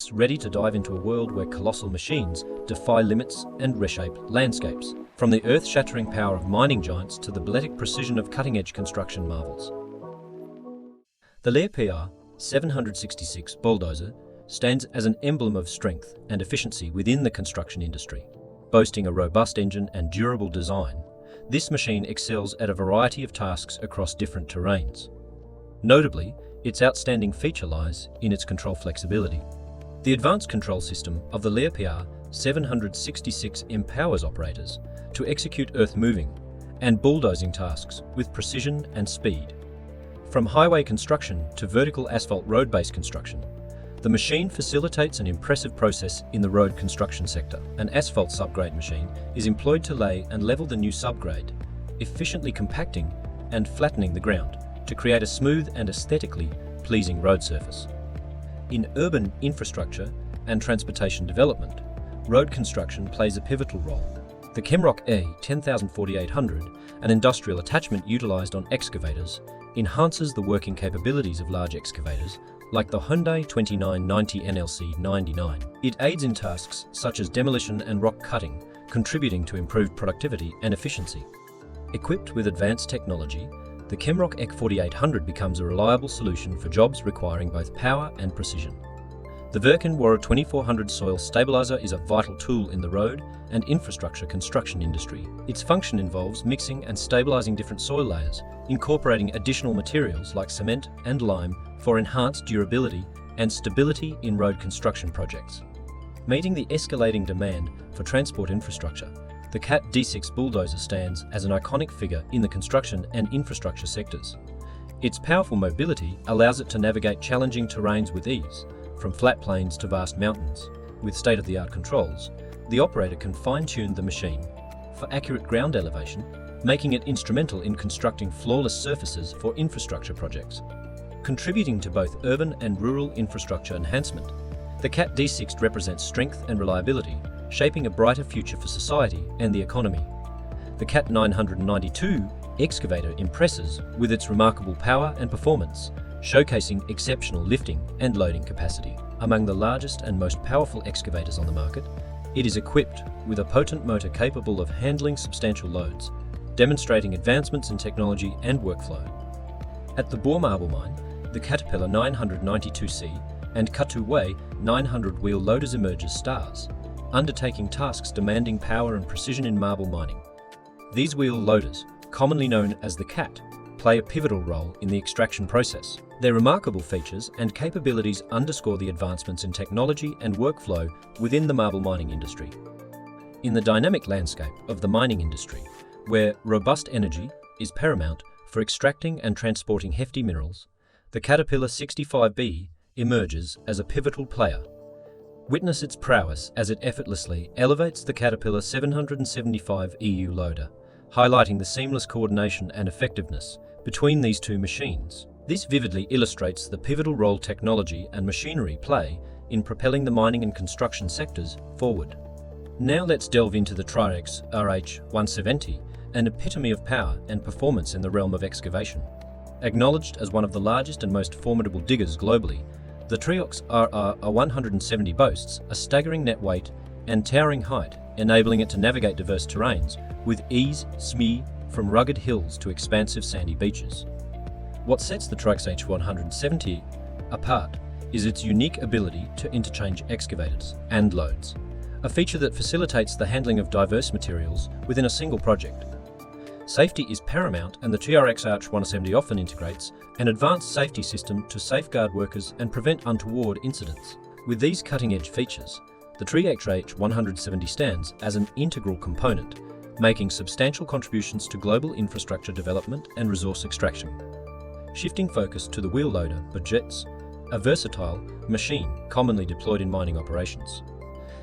robots ready to dive into a world where colossal machines defy limits and reshape landscapes, from the earth-shattering power of mining giants to the balletic precision of cutting-edge construction marvels. The Lear PR 766 bulldozer stands as an emblem of strength and efficiency within the construction industry. Boasting a robust engine and durable design, this machine excels at a variety of tasks across different terrains. Notably, its outstanding feature lies in its control flexibility. The advanced control system of the Lear PR 766 empowers operators to execute earth-moving and bulldozing tasks with precision and speed. From highway construction to vertical asphalt road-based construction, the machine facilitates an impressive process in the road construction sector. An asphalt subgrade machine is employed to lay and level the new subgrade, efficiently compacting and flattening the ground to create a smooth and aesthetically pleasing road surface. In urban infrastructure and transportation development, road construction plays a pivotal role. The Chemrock A104,800, an industrial attachment utilized on excavators, enhances the working capabilities of large excavators like the Hyundai 2990 NLC 99. It aids in tasks such as demolition and rock cutting, contributing to improved productivity and efficiency. Equipped with advanced technology, the Chemrock EC4800 becomes a reliable solution for jobs requiring both power and precision. The Verken Wara 2400 soil stabilizer is a vital tool in the road and infrastructure construction industry. Its function involves mixing and stabilizing different soil layers, incorporating additional materials like cement and lime for enhanced durability and stability in road construction projects. Meeting the escalating demand for transport infrastructure, the CAT D6 bulldozer stands as an iconic figure in the construction and infrastructure sectors. Its powerful mobility allows it to navigate challenging terrains with ease, from flat plains to vast mountains. With state-of-the-art controls, the operator can fine-tune the machine for accurate ground elevation, making it instrumental in constructing flawless surfaces for infrastructure projects. Contributing to both urban and rural infrastructure enhancement, the CAT D6 represents strength and reliability, shaping a brighter future for society and the economy. The CAT 992 excavator impresses with its remarkable power and performance, showcasing exceptional lifting and loading capacity. Among the largest and most powerful excavators on the market, it is equipped with a potent motor capable of handling substantial loads, demonstrating advancements in technology and workflow. At the Boer Marble Mine, the Caterpillar 992C and Katuway 900 wheel loaders emerge as stars, undertaking tasks demanding power and precision in marble mining. These wheel loaders, commonly known as the CAT, play a pivotal role in the extraction process. Their remarkable features and capabilities underscore the advancements in technology and workflow within the marble mining industry. In the dynamic landscape of the mining industry, where robust energy is paramount for extracting and transporting hefty minerals, the Caterpillar 65B emerges as a pivotal player. Witness its prowess as it effortlessly elevates the Caterpillar 775 EU loader, highlighting the seamless coordination and effectiveness between these two machines. This vividly illustrates the pivotal role technology and machinery play in propelling the mining and construction sectors forward. Now let's delve into the Triox RH170, an epitome of power and performance in the realm of excavation. Acknowledged as one of the largest and most formidable diggers globally, the Triox RR170 boasts a staggering net weight and towering height, enabling it to navigate diverse terrains with ease, from rugged hills to expansive sandy beaches. What sets the Triox H170 apart is its unique ability to interchange excavators and loads, a feature that facilitates the handling of diverse materials within a single project. Safety is paramount, and the TRX RH170 often integrates an advanced safety system to safeguard workers and prevent untoward incidents. With these cutting-edge features, the TRIOX RH170 stands as an integral component, making substantial contributions to global infrastructure development and resource extraction. Shifting focus to the wheel loader budgets, a versatile machine commonly deployed in mining operations.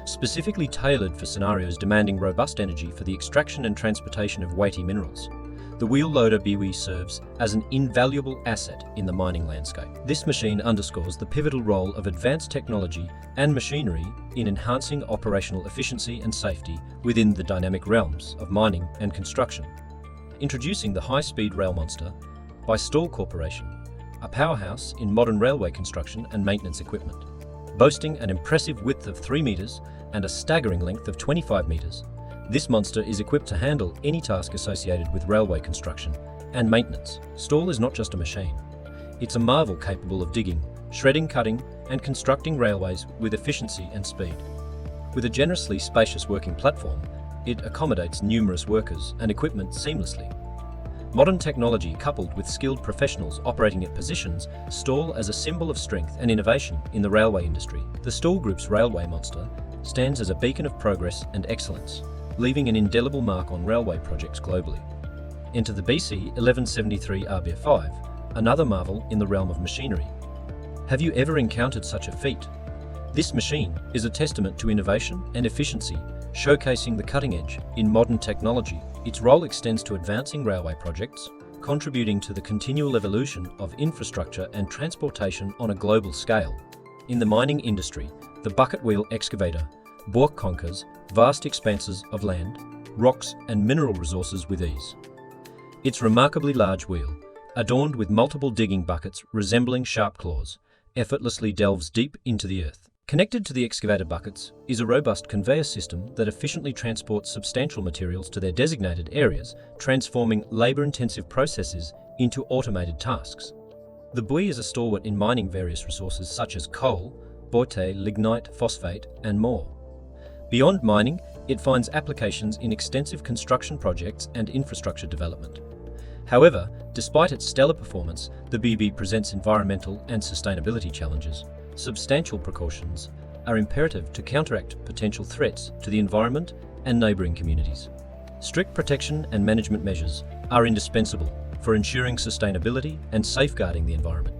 Specifically tailored for scenarios demanding robust energy for the extraction and transportation of weighty minerals, the wheel loader BWE serves as an invaluable asset in the mining landscape. This machine underscores the pivotal role of advanced technology and machinery in enhancing operational efficiency and safety within the dynamic realms of mining and construction. Introducing the high-speed rail monster by Stall Corporation, a powerhouse in modern railway construction and maintenance equipment. Boasting an impressive width of 3 meters and a staggering length of 25 meters, this monster is equipped to handle any task associated with railway construction and maintenance. Stall is not just a machine. It's a marvel capable of digging, shredding, cutting, and constructing railways with efficiency and speed. With a generously spacious working platform, it accommodates numerous workers and equipment seamlessly. Modern technology coupled with skilled professionals operating at positions Stall as a symbol of strength and innovation in the railway industry. The Stall Group's railway monster stands as a beacon of progress and excellence, leaving an indelible mark on railway projects globally. Enter the BC 1173 RB5, another marvel in the realm of machinery. Have you ever encountered such a feat? This machine is a testament to innovation and efficiency, showcasing the cutting edge in modern technology. Its role extends to advancing railway projects, contributing to the continual evolution of infrastructure and transportation on a global scale. In the mining industry, the bucket wheel excavator conquers vast expanses of land, rocks, and mineral resources with ease. Its remarkably large wheel, adorned with multiple digging buckets resembling sharp claws, effortlessly delves deep into the earth. Connected to the excavator buckets is a robust conveyor system that efficiently transports substantial materials to their designated areas, transforming labor-intensive processes into automated tasks. The buoy is a stalwart in mining various resources such as coal, bauxite, lignite, phosphate, and more. Beyond mining, it finds applications in extensive construction projects and infrastructure development. However, despite its stellar performance, the BB presents environmental and sustainability challenges. Substantial precautions are imperative to counteract potential threats to the environment and neighbouring communities. Strict protection and management measures are indispensable for ensuring sustainability and safeguarding the environment.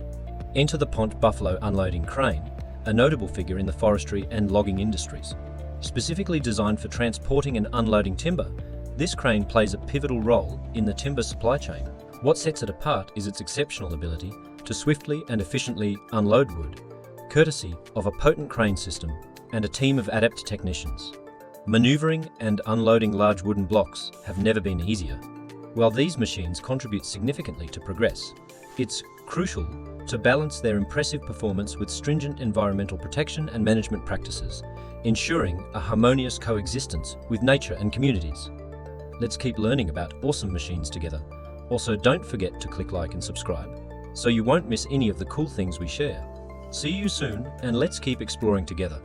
Enter the Pont Buffalo unloading crane, a notable figure in the forestry and logging industries. Specifically designed for transporting and unloading timber, this crane plays a pivotal role in the timber supply chain. What sets it apart is its exceptional ability to swiftly and efficiently unload wood, courtesy of a potent crane system and a team of adept technicians. Maneuvering and unloading large wooden blocks have never been easier. While these machines contribute significantly to progress, it's crucial to balance their impressive performance with stringent environmental protection and management practices, ensuring a harmonious coexistence with nature and communities. Let's keep learning about awesome machines together. Also, don't forget to click like and subscribe, so you won't miss any of the cool things we share. See you soon, and let's keep exploring together.